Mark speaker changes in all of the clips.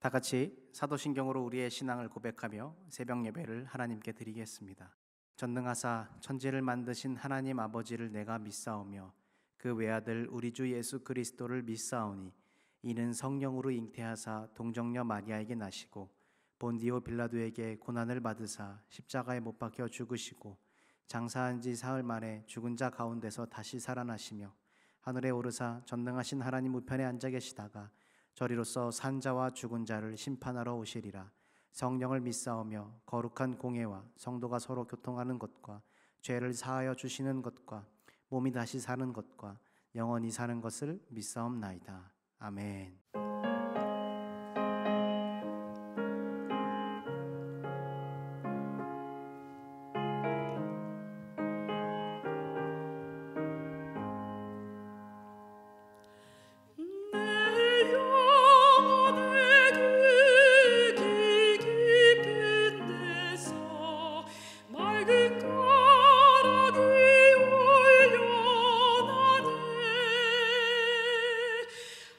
Speaker 1: 다 같이 사도신경으로 우리의 신앙을 고백하며 새벽 예배를 하나님께 드리겠습니다. 전능하사 천지를 만드신 하나님 아버지를 내가 믿사오며 그 외아들 우리 주 예수 그리스도를 믿사오니 이는 성령으로 잉태하사 동정녀 마리아에게 나시고 본디오 빌라도에게 고난을 받으사 십자가에 못 박혀 죽으시고 장사한 지 사흘 만에 죽은 자 가운데서 다시 살아나시며 하늘에 오르사 전능하신 하나님 우편에 앉아 계시다가 저리로서 산 자와 죽은 자를 심판하러 오시리라. 성령을 믿사오며 거룩한 공예와 성도가 서로 교통하는 것과 죄를 사하여 주시는 것과 몸이 다시 사는 것과 영원히 사는 것을 믿사옵나이다. 아멘.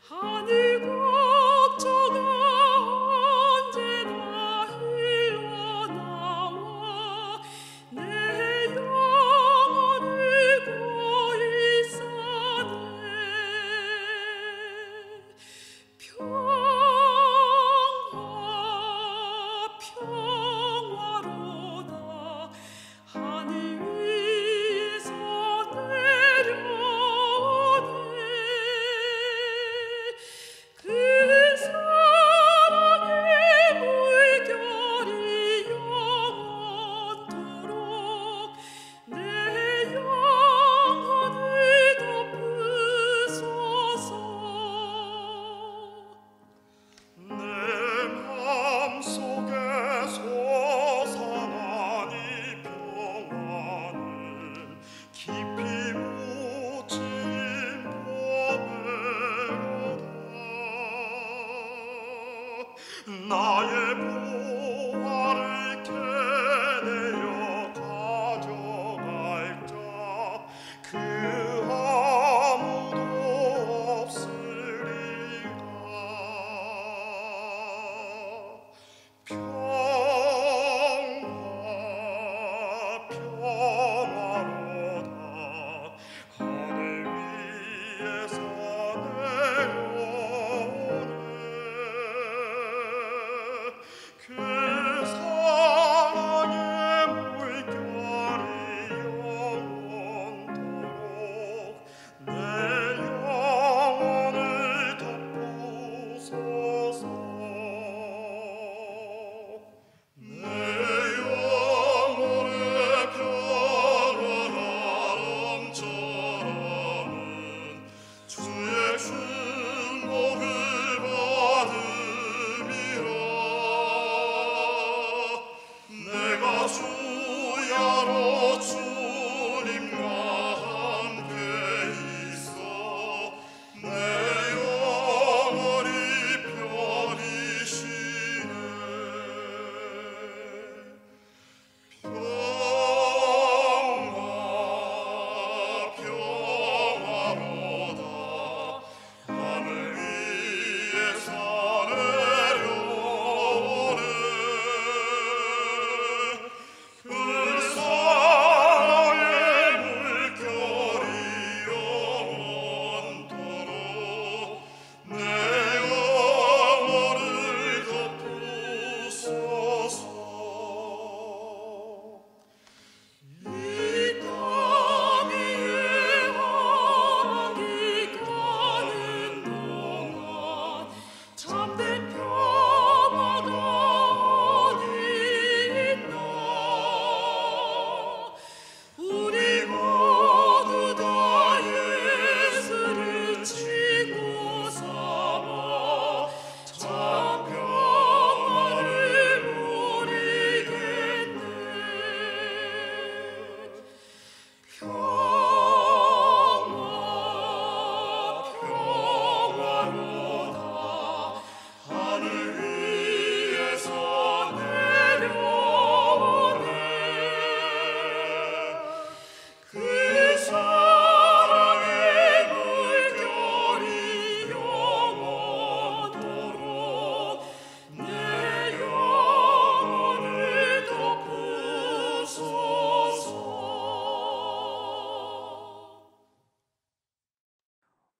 Speaker 2: 하늘과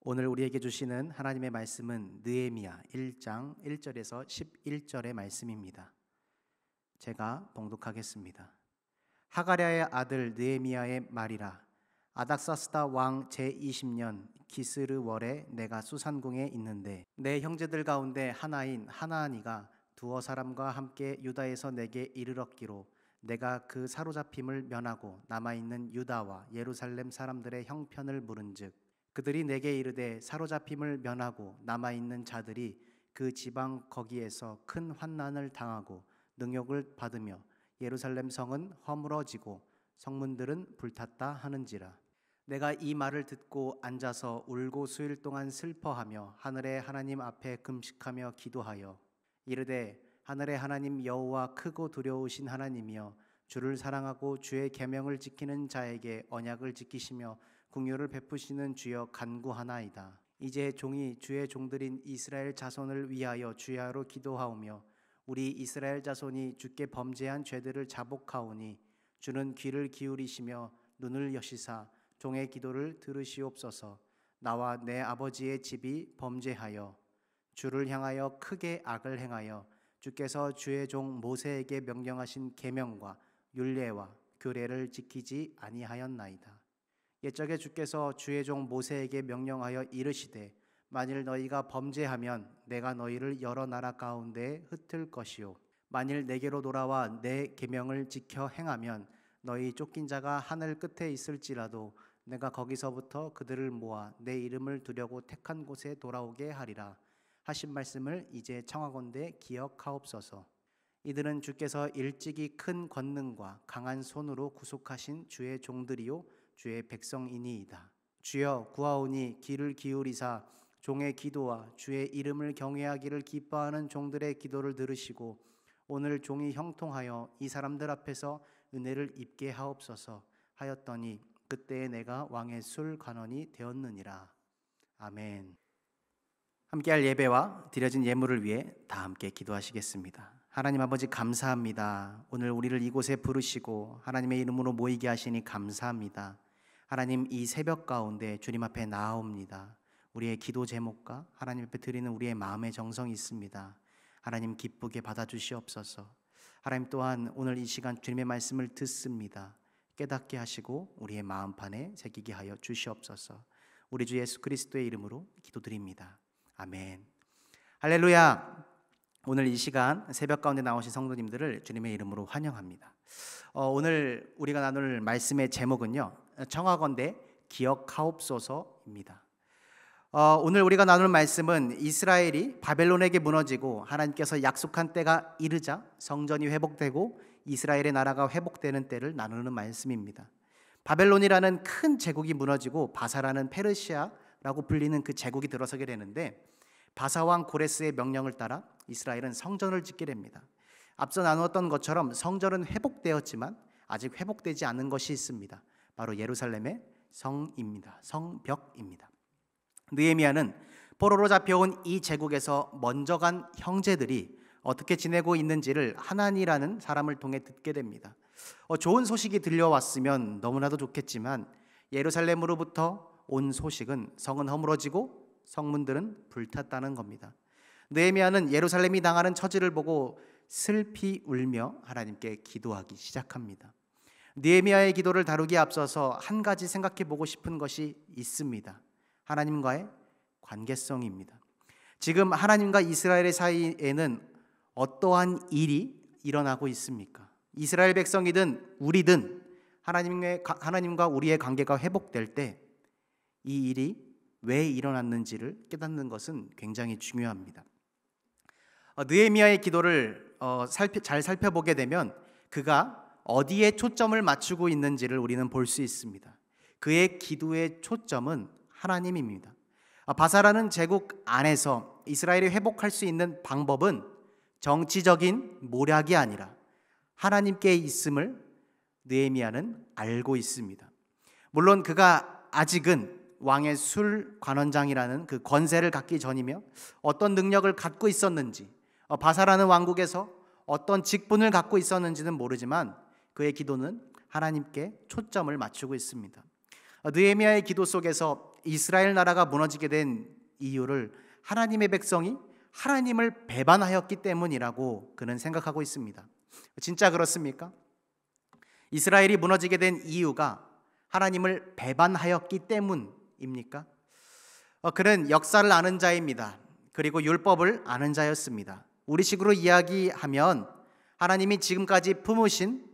Speaker 1: 오늘 우리에게 주시는 하나님의 말씀은 느헤미야 1장 1절에서 11절의 말씀입니다. 제가 봉독하겠습니다. 하가랴의 아들 느헤미야의 말이라. 아닥사스다 왕 제20년 기스르월에 내가 수산궁에 있는데 내 형제들 가운데 하나인 하나니가 두어 사람과 함께 유다에서 내게 이르렀기로 내가 그 사로잡힘을 면하고 남아있는 유다와 예루살렘 사람들의 형편을 물은즉 그들이 내게 이르되 사로잡힘을 면하고 남아있는 자들이 그 지방 거기에서 큰 환난을 당하고 능욕을 받으며 예루살렘 성은 허물어지고 성문들은 불탔다 하는지라. 내가 이 말을 듣고 앉아서 울고 수일 동안 슬퍼하며 하늘의 하나님 앞에 금식하며 기도하여 이르되 하늘의 하나님 여호와 크고 두려우신 하나님이여 주를 사랑하고 주의 계명을 지키는 자에게 언약을 지키시며 긍휼을 베푸시는 주여 간구하나이다. 이제 종이 주의 종들인 이스라엘 자손을 위하여 주야로 기도하오며 우리 이스라엘 자손이 주께 범죄한 죄들을 자복하오니 주는 귀를 기울이시며 눈을 여시사 종의 기도를 들으시옵소서. 나와 내 아버지의 집이 범죄하여 주를 향하여 크게 악을 행하여 주께서 주의 종 모세에게 명령하신 계명과 율례와 규례를 지키지 아니하였나이다. 옛적에 주께서 주의 종 모세에게 명령하여 이르시되 만일 너희가 범죄하면 내가 너희를 여러 나라 가운데에 흩을 것이요 만일 내게로 돌아와 내 계명을 지켜 행하면 너희 쫓긴 자가 하늘 끝에 있을지라도 내가 거기서부터 그들을 모아 내 이름을 두려고 택한 곳에 돌아오게 하리라 하신 말씀을 이제 청하건대 기억하옵소서. 이들은 주께서 일찍이 큰 권능과 강한 손으로 구속하신 주의 종들이요 주의 백성이니이다. 주여 구하오니 귀를 기울이사 종의 기도와 주의 이름을 경외하기를 기뻐하는 종들의 기도를 들으시고 오늘 종이 형통하여 이 사람들 앞에서 은혜를 입게 하옵소서 하였더니 그때에 내가 왕의 술 관원이 되었느니라. 아멘. 함께할 예배와 드려진 예물을 위해 다 함께 기도하시겠습니다. 하나님 아버지 감사합니다. 오늘 우리를 이곳에 부르시고 하나님의 이름으로 모이게 하시니 감사합니다. 하나님 이 새벽 가운데 주님 앞에 나아옵니다. 우리의 기도 제목과 하나님 앞에 드리는 우리의 마음의 정성이 있습니다. 하나님 기쁘게 받아주시옵소서. 하나님 또한 오늘 이 시간 주님의 말씀을 듣습니다. 깨닫게 하시고 우리의 마음판에 새기게 하여 주시옵소서. 우리 주 예수 그리스도의 이름으로 기도드립니다. 아멘. 할렐루야. 오늘 이 시간 새벽 가운데 나오신 성도님들을 주님의 이름으로 환영합니다. 오늘 우리가 나눌 말씀의 제목은요, 청하건대 기억하옵소서입니다. 오늘 우리가 나눌 말씀은 이스라엘이 바벨론에게 무너지고 하나님께서 약속한 때가 이르자 성전이 회복되고 이스라엘의 나라가 회복되는 때를 나누는 말씀입니다. 바벨론이라는 큰 제국이 무너지고 바사라는 페르시아라고 불리는 그 제국이 들어서게 되는데 바사왕 고레스의 명령을 따라 이스라엘은 성전을 짓게 됩니다. 앞서 나누었던 것처럼 성전은 회복되었지만 아직 회복되지 않은 것이 있습니다. 바로 예루살렘의 성입니다. 성벽입니다. 느헤미야는 포로로 잡혀온 이 제국에서 먼저 간 형제들이 어떻게 지내고 있는지를 하나니라는 사람을 통해 듣게 됩니다. 좋은 소식이 들려왔으면 너무나도 좋겠지만 예루살렘으로부터 온 소식은 성은 허물어지고 성문들은 불탔다는 겁니다. 느헤미야는 예루살렘이 당하는 처지를 보고 슬피 울며 하나님께 기도하기 시작합니다. 느헤미야의 기도를 다루기에 앞서서 한 가지 생각해 보고 싶은 것이 있습니다. 하나님과의 관계성입니다. 지금 하나님과 이스라엘의 사이에는 어떠한 일이 일어나고 있습니까? 이스라엘 백성이든 우리든 하나님과 우리의 관계가 회복될 때 이 일이 왜 일어났는지를 깨닫는 것은 굉장히 중요합니다. 느헤미야의 기도를 잘 살펴보게 되면 그가 어디에 초점을 맞추고 있는지를 우리는 볼 수 있습니다. 그의 기도의 초점은 하나님입니다. 바사라는 제국 안에서 이스라엘이 회복할 수 있는 방법은 정치적인 모략이 아니라 하나님께 있음을 느헤미야는 알고 있습니다. 물론 그가 아직은 왕의 술 관원장이라는 그 권세를 갖기 전이며 어떤 능력을 갖고 있었는지 바사라는 왕국에서 어떤 직분을 갖고 있었는지는 모르지만 그의 기도는 하나님께 초점을 맞추고 있습니다. 느헤미야의 기도 속에서 이스라엘 나라가 무너지게 된 이유를 하나님의 백성이 하나님을 배반하였기 때문이라고 그는 생각하고 있습니다. 진짜 그렇습니까? 이스라엘이 무너지게 된 이유가 하나님을 배반하였기 때문입니까? 그는 역사를 아는 자입니다. 그리고 율법을 아는 자였습니다. 우리식으로 이야기하면 하나님이 지금까지 품으신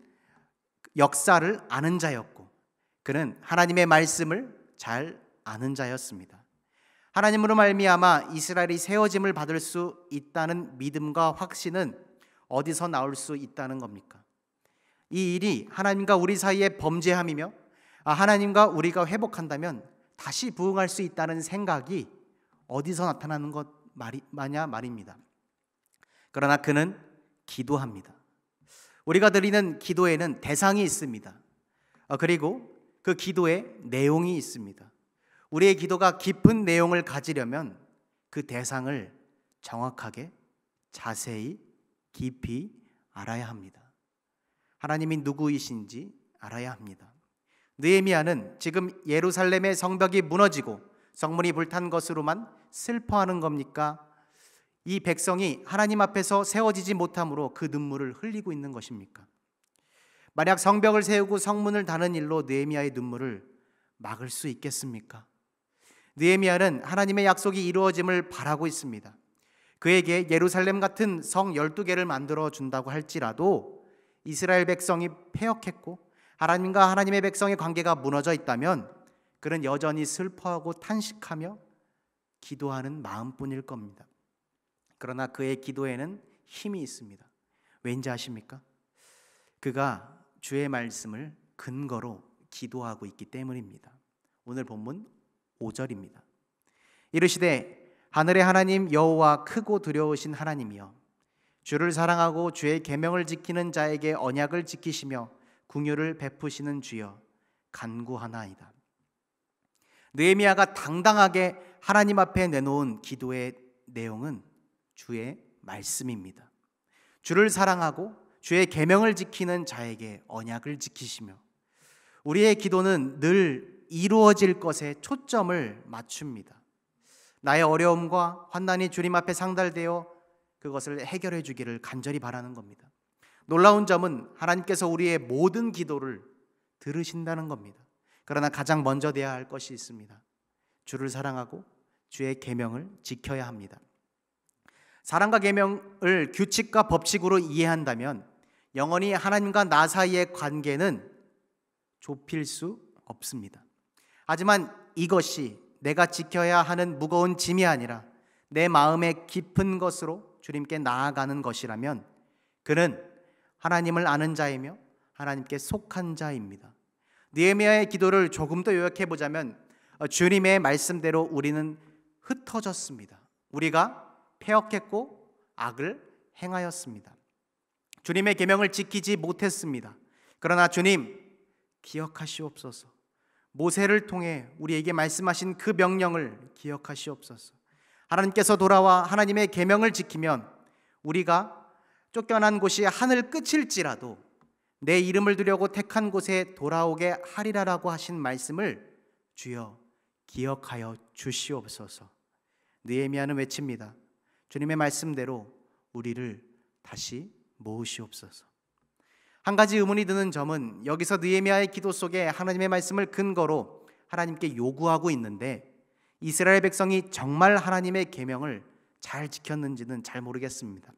Speaker 1: 역사를 아는 자였고, 그는 하나님의 말씀을 잘 아는 자였습니다. 하나님으로 말미암아 이스라엘이 세워짐을 받을 수 있다는 믿음과 확신은 어디서 나올 수 있다는 겁니까? 이 일이 하나님과 우리 사이의 범죄함이며 하나님과 우리가 회복한다면 다시 부흥할 수 있다는 생각이 어디서 나타나는 것 마냐 말입니다. 그러나 그는 기도합니다. 우리가 드리는 기도에는 대상이 있습니다. 그리고 그 기도에 내용이 있습니다. 우리의 기도가 깊은 내용을 가지려면 그 대상을 정확하게, 자세히, 깊이 알아야 합니다. 하나님이 누구이신지 알아야 합니다. 느헤미야는 지금 예루살렘의 성벽이 무너지고 성문이 불탄 것으로만 슬퍼하는 겁니까? 이 백성이 하나님 앞에서 세워지지 못함으로 그 눈물을 흘리고 있는 것입니까? 만약 성벽을 세우고 성문을 다는 일로 느헤미야의 눈물을 막을 수 있겠습니까? 느헤미야는 하나님의 약속이 이루어짐을 바라고 있습니다. 그에게 예루살렘 같은 성 12개를 만들어 준다고 할지라도 이스라엘 백성이 패역했고 하나님과 하나님의 백성의 관계가 무너져 있다면 그는 여전히 슬퍼하고 탄식하며 기도하는 마음뿐일 겁니다. 그러나 그의 기도에는 힘이 있습니다. 왠지 아십니까? 그가 주의 말씀을 근거로 기도하고 있기 때문입니다. 오늘 본문 5절입니다. 이르시되 하늘의 하나님 여호와 크고 두려우신 하나님이여 주를 사랑하고 주의 계명을 지키는 자에게 언약을 지키시며 궁유를 베푸시는 주여 간구하나이다. 느헤미야가 당당하게 하나님 앞에 내놓은 기도의 내용은 주의 말씀입니다. 주를 사랑하고 주의 계명을 지키는 자에게 언약을 지키시며, 우리의 기도는 늘 이루어질 것에 초점을 맞춥니다. 나의 어려움과 환난이 주님 앞에 상달되어 그것을 해결해 주기를 간절히 바라는 겁니다. 놀라운 점은 하나님께서 우리의 모든 기도를 들으신다는 겁니다. 그러나 가장 먼저 돼야 할 것이 있습니다. 주를 사랑하고 주의 계명을 지켜야 합니다. 사랑과 계명을 규칙과 법칙으로 이해한다면 영원히 하나님과 나 사이의 관계는 좁힐 수 없습니다. 하지만 이것이 내가 지켜야 하는 무거운 짐이 아니라 내 마음의 깊은 것으로 주님께 나아가는 것이라면 그는 하나님을 아는 자이며 하나님께 속한 자입니다. 느헤미야의 기도를 조금 더 요약해 보자면 주님의 말씀대로 우리는 흩어졌습니다. 우리가 패역했고 악을 행하였습니다. 주님의 계명을 지키지 못했습니다. 그러나 주님 기억하시옵소서. 모세를 통해 우리에게 말씀하신 그 명령을 기억하시옵소서. 하나님께서 돌아와 하나님의 계명을 지키면 우리가 쫓겨난 곳이 하늘 끝일지라도 내 이름을 두려고 택한 곳에 돌아오게 하리라라고 하신 말씀을 주여 기억하여 주시옵소서. 느헤미야는 외칩니다. 주님의 말씀대로 우리를 다시 모으시옵소서. 한 가지 의문이 드는 점은 여기서 느헤미야의 기도 속에 하나님의 말씀을 근거로 하나님께 요구하고 있는데 이스라엘 백성이 정말 하나님의 계명을 잘 지켰는지는 잘 모르겠습니다.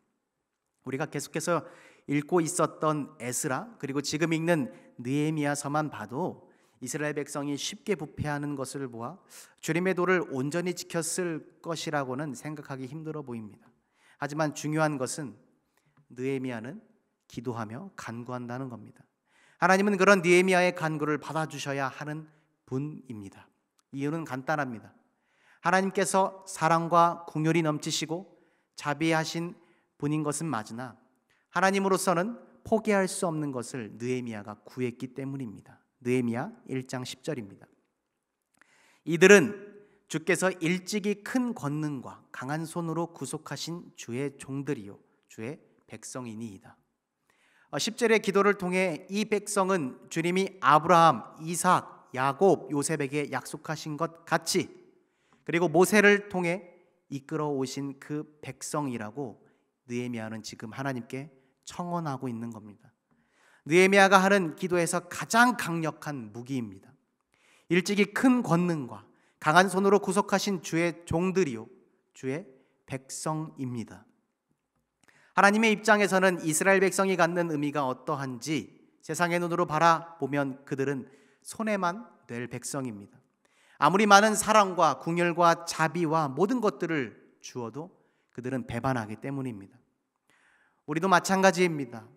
Speaker 1: 우리가 계속해서 읽고 있었던 에스라 그리고 지금 읽는 느헤미야서만 봐도 이스라엘 백성이 쉽게 부패하는 것을 보아 주님의 도를 온전히 지켰을 것이라고는 생각하기 힘들어 보입니다. 하지만 중요한 것은 느헤미야는 기도하며 간구한다는 겁니다. 하나님은 그런 느헤미야의 간구를 받아주셔야 하는 분입니다. 이유는 간단합니다. 하나님께서 사랑과 긍휼이 넘치시고 자비하신 분인 것은 맞으나 하나님으로서는 포기할 수 없는 것을 느헤미야가 구했기 때문입니다. 느헤미야 1장 10절입니다. 이들은 주께서 일찍이 큰 권능과 강한 손으로 구속하신 주의 종들이요 주의 백성이니이다. 10절의 기도를 통해 이 백성은 주님이 아브라함, 이삭, 야곱, 요셉에게 약속하신 것 같이, 그리고 모세를 통해 이끌어 오신 그 백성이라고 느헤미야는 지금 하나님께 청언하고 있는 겁니다. 느헤미야가 하는 기도에서 가장 강력한 무기입니다. 일찍이 큰 권능과 강한 손으로 구속하신 주의 종들이요, 주의 백성입니다. 하나님의 입장에서는 이스라엘 백성이 갖는 의미가 어떠한지 세상의 눈으로 바라보면 그들은 손해만 될 백성입니다. 아무리 많은 사랑과 궁율과 자비와 모든 것들을 주어도 그들은 배반하기 때문입니다. 우리도 마찬가지입니다.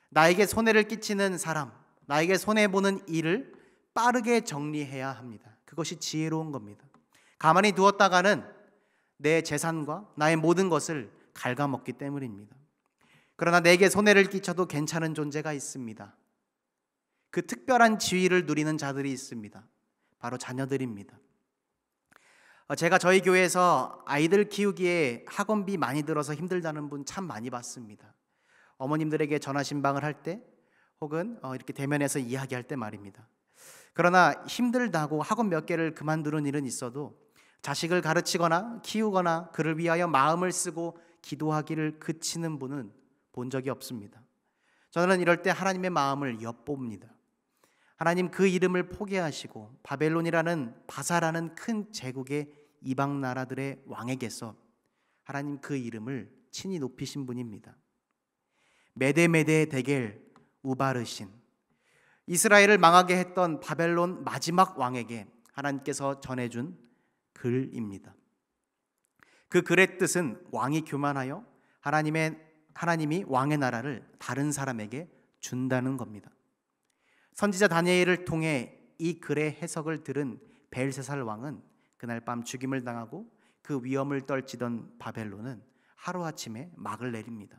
Speaker 1: 나에게 손해를 끼치는 사람, 나에게 손해보는 일을 빠르게 정리해야 합니다. 그것이 지혜로운 겁니다. 가만히 두었다가는 내 재산과 나의 모든 것을 갉아먹기 때문입니다. 그러나 내게 손해를 끼쳐도 괜찮은 존재가 있습니다. 그 특별한 지위를 누리는 자들이 있습니다. 바로 자녀들입니다. 제가 저희 교회에서 아이들 키우기에 학원비 많이 들어서 힘들다는 분 참 많이 봤습니다. 어머님들에게 전화신방을 할 때 혹은 이렇게 대면해서 이야기할 때 말입니다. 그러나 힘들다고 학원 몇 개를 그만두는 일은 있어도 자식을 가르치거나 키우거나 그를 위하여 마음을 쓰고 기도하기를 그치는 분은 본 적이 없습니다. 저는 이럴 때 하나님의 마음을 엿봅니다. 하나님 그 이름을 포기하시고 바벨론이라는 바사라는 큰 제국의 이방 나라들의 왕에게서 하나님 그 이름을 친히 높이신 분입니다. 메데메데 데겔 우바르신, 이스라엘을 망하게 했던 바벨론 마지막 왕에게 하나님께서 전해준 글입니다. 그 글의 뜻은 왕이 교만하여 하나님이 왕의 나라를 다른 사람에게 준다는 겁니다. 선지자 다니엘을 통해 이 글의 해석을 들은 벨사살 왕은 그날 밤 죽임을 당하고 그 위험을 떨치던 바벨론은 하루아침에 막을 내립니다.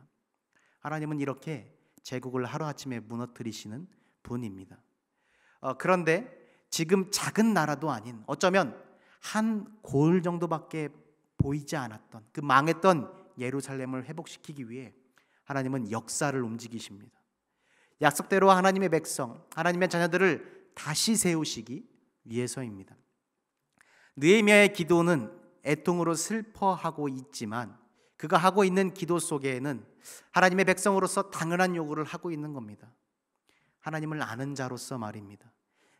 Speaker 1: 하나님은 이렇게 제국을 하루아침에 무너뜨리시는 분입니다. 그런데 지금 작은 나라도 아닌, 어쩌면 한 고을 정도밖에 보이지 않았던 그 망했던 예루살렘을 회복시키기 위해 하나님은 역사를 움직이십니다. 약속대로 하나님의 백성, 하나님의 자녀들을 다시 세우시기 위해서입니다. 느헤미야의 기도는 애통으로 슬퍼하고 있지만 그가 하고 있는 기도 속에는 하나님의 백성으로서 당연한 요구를 하고 있는 겁니다. 하나님을 아는 자로서 말입니다.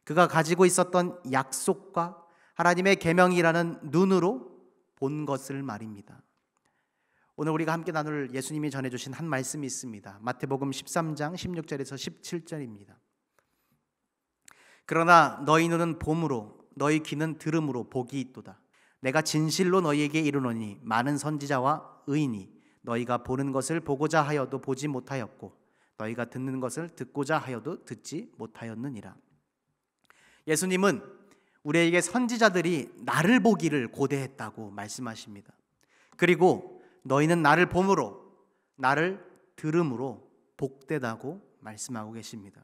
Speaker 1: 그가 가지고 있었던 약속과 하나님의 계명이라는 눈으로 본 것을 말입니다. 오늘 우리가 함께 나눌 예수님이 전해주신 한 말씀이 있습니다. 마태복음 13장 16절에서 17절입니다. 그러나 너희 눈은 봄으로 너희 귀는 들음으로 복이 있도다. 내가 진실로 너희에게 이르노니 많은 선지자와 의인이 너희가 보는 것을 보고자 하여도 보지 못하였고 너희가 듣는 것을 듣고자 하여도 듣지 못하였느니라. 예수님은 우리에게 선지자들이 나를 보기를 고대했다고 말씀하십니다. 그리고 너희는 나를 봄으로 나를 들음으로 복되다고 말씀하고 계십니다.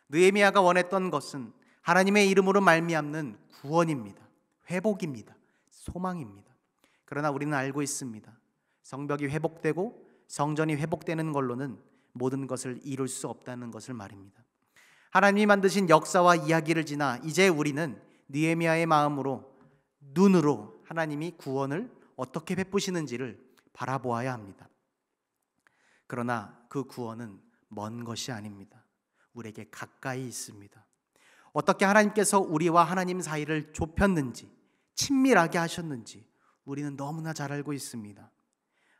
Speaker 1: 느헤미야가 원했던 것은 하나님의 이름으로 말미암는 구원입니다. 회복입니다. 소망입니다. 그러나 우리는 알고 있습니다. 성벽이 회복되고 성전이 회복되는 걸로는 모든 것을 이룰 수 없다는 것을 말입니다. 하나님이 만드신 역사와 이야기를 지나 이제 우리는 느헤미야의 마음으로, 눈으로 하나님이 구원을 어떻게 베푸시는지를 바라보아야 합니다. 그러나 그 구원은 먼 것이 아닙니다. 우리에게 가까이 있습니다. 어떻게 하나님께서 우리와 하나님 사이를 좁혔는지, 친밀하게 하셨는지 우리는 너무나 잘 알고 있습니다.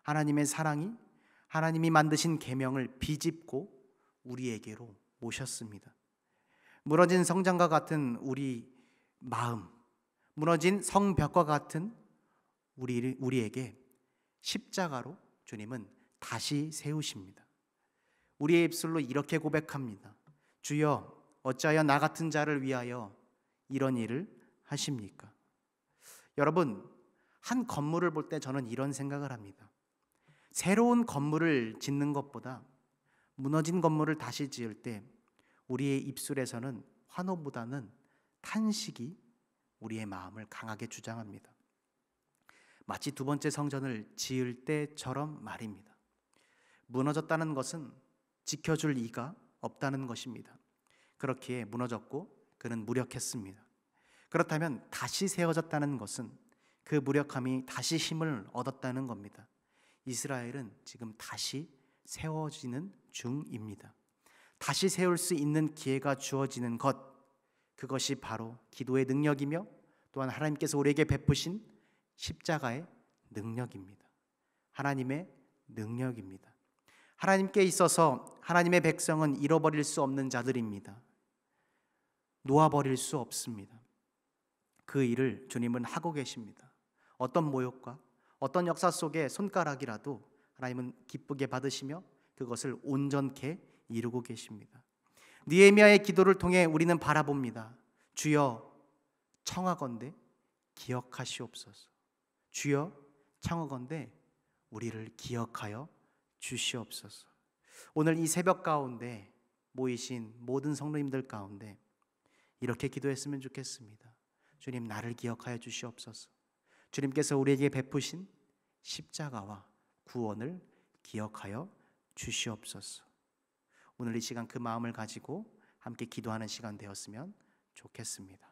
Speaker 1: 하나님의 사랑이 하나님이 만드신 계명을 비집고 우리에게로 모셨습니다. 무너진 성장과 같은 우리 마음, 무너진 성벽과 같은 우리에게 십자가로 주님은 다시 세우십니다. 우리의 입술로 이렇게 고백합니다. 주여, 어찌하여 나 같은 자를 위하여 이런 일을 하십니까? 여러분, 한 건물을 볼 때 저는 이런 생각을 합니다. 새로운 건물을 짓는 것보다 무너진 건물을 다시 지을 때 우리의 입술에서는 환호보다는 탄식이 우리의 마음을 강하게 주장합니다. 마치 두 번째 성전을 지을 때처럼 말입니다. 무너졌다는 것은 지켜줄 이가 없다는 것입니다. 그렇기에 무너졌고 그는 무력했습니다. 그렇다면 다시 세워졌다는 것은 그 무력함이 다시 힘을 얻었다는 겁니다. 이스라엘은 지금 다시 세워지는 중입니다. 다시 세울 수 있는 기회가 주어지는 것, 그것이 바로 기도의 능력이며 또한 하나님께서 우리에게 베푸신 십자가의 능력입니다. 하나님의 능력입니다. 하나님께 있어서 하나님의 백성은 잃어버릴 수 없는 자들입니다. 놓아버릴 수 없습니다. 그 일을 주님은 하고 계십니다. 어떤 모욕과 어떤 역사 속의 손가락이라도 하나님은 기쁘게 받으시며 그것을 온전케 이루고 계십니다. 느헤미야의 기도를 통해 우리는 바라봅니다. 주여 청하건대 기억하시옵소서. 주여 청하건대 우리를 기억하여 주시옵소서. 오늘 이 새벽 가운데 모이신 모든 성도님들 가운데 이렇게 기도했으면 좋겠습니다. 주님, 나를 기억하여 주시옵소서. 주님께서 우리에게 베푸신 십자가와 구원을 기억하여 주시옵소서. 오늘 이 시간 그 마음을 가지고 함께 기도하는 시간 되었으면 좋겠습니다.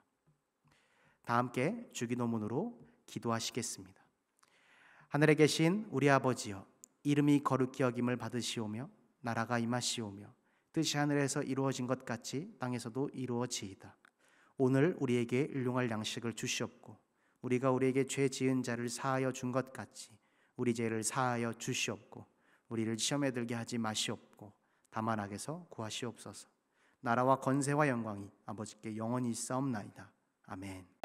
Speaker 1: 다 함께 주기도문으로 기도하시겠습니다. 하늘에 계신 우리 아버지여, 이름이 거룩히 여김을 받으시오며 나라가 임하시오며 뜻이 하늘에서 이루어진 것 같이 땅에서도 이루어지이다. 오늘 우리에게 일용할 양식을 주시옵고 우리가 우리에게 죄 지은 자를 사하여 준 것 같이 우리 죄를 사하여 주시옵고 우리를 시험에 들게 하지 마시옵고 다만 악에서 구하시옵소서. 나라와 권세와 영광이 아버지께 영원히 있사옵나이다. 아멘.